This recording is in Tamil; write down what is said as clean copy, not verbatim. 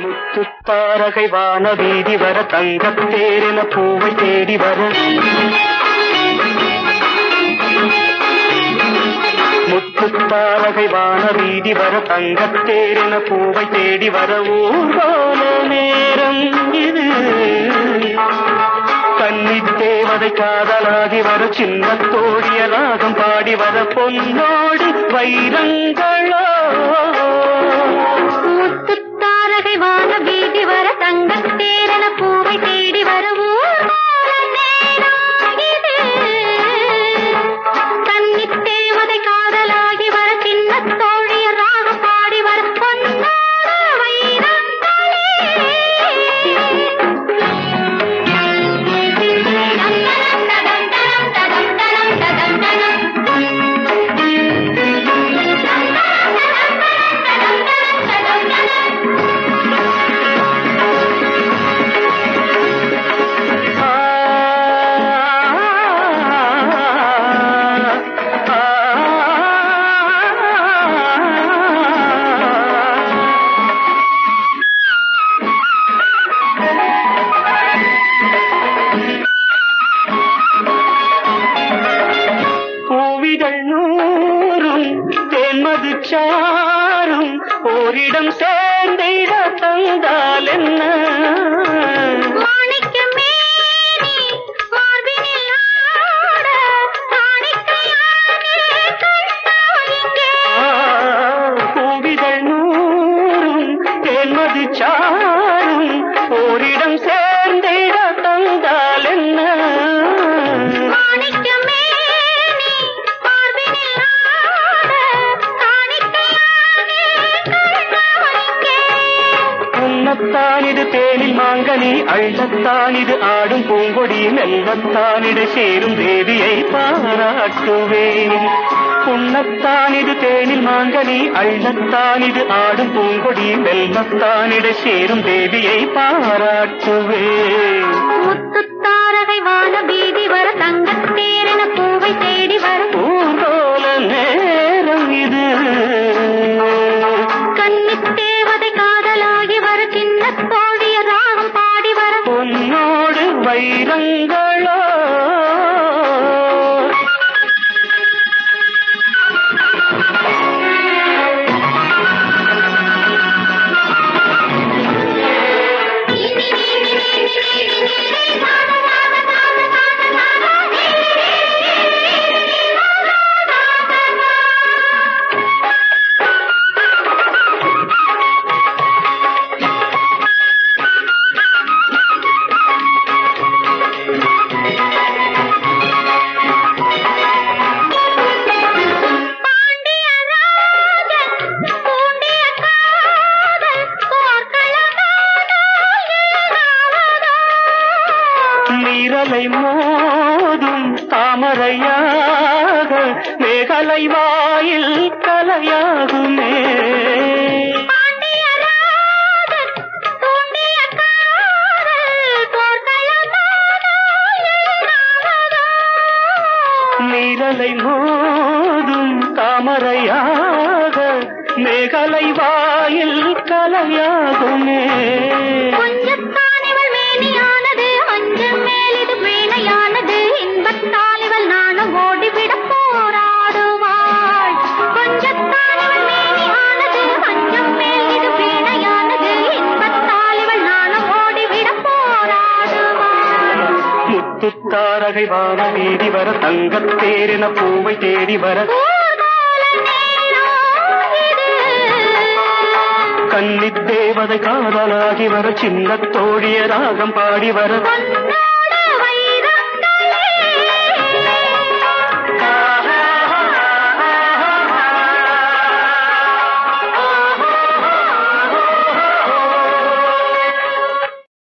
முத்துத்தாரகை வான வீதி வர தங்கத்தேரென பூவை தேடி வர முத்துத்தாரகை வான வீதி வர தங்கத்தேரென பூவை தேடி வர ஊர்வல நேரம் இது கன்னித் தேவதை காதலாகி வர சின்ன தோழிய ராகம் பாடி வர பொன்னோடு வைரங்களோ முத்துத்தாரகை வான வீதி வர தங்கத்தேரென பூவை தேடி வர கன்னித் தேவதை காதலாகி வர சின்ன தோழிய ராகம் பாடி வர பொன்னோடு வைரங்களே சாரும் ஓரிடம் சேர்ந்திட தந்தால் என்ன பூவிதழ் நூறும் தேன்மது சாரும் ஓரிடம் சேர்ந்திட தந்தால் என்ன உன்னத்தானிது தேனில் மாங்கனி அள்ளத்தானிது ஆடும் பூங்கொடி மெல்லத்தானிட சேரும் தேவியை பாராட்டுவேன் உன்னத்தானிது தேனில் மாங்கனி அள்ளத்தானிது ஆடும் பூங்கொடி மெல்லத்தானிட சேரும் தேவியை பாராட்டுவேன் முத்துத்தாரகை வான வீதி வர தங்கத்தேரென பூவை தேடி வர ஊர்வல நேரம் இது கன்னித் தேவதை காதலாகி வர சின்ன தோழிய ராகம் பாடி வர பொன்னோடு வைரங்களோ நீரலை மோதும் தாமரையாக மேகலை வாயில் கலையாகுமே நீரலை மோதும் தாமரையாக மேகலை வாயில் கலையாகுமே இன்பத்தாலிவள் நானும் ஓடிவிட போராடுவாள் கொஞ்சத்தாலிவள் மேனியானது அஞ்சம் மேல் இது வீணையானது இன்பத்தாலிவள் நானும் ஓடிவிட போராடுவாள் முத்துத்தாரகை வான வீதி வர தங்கத்தேரென பூவை தேடி வர கன்னித் தேவதை காதலாகி வர சின்ன தோழிய ராகம் பாடி வர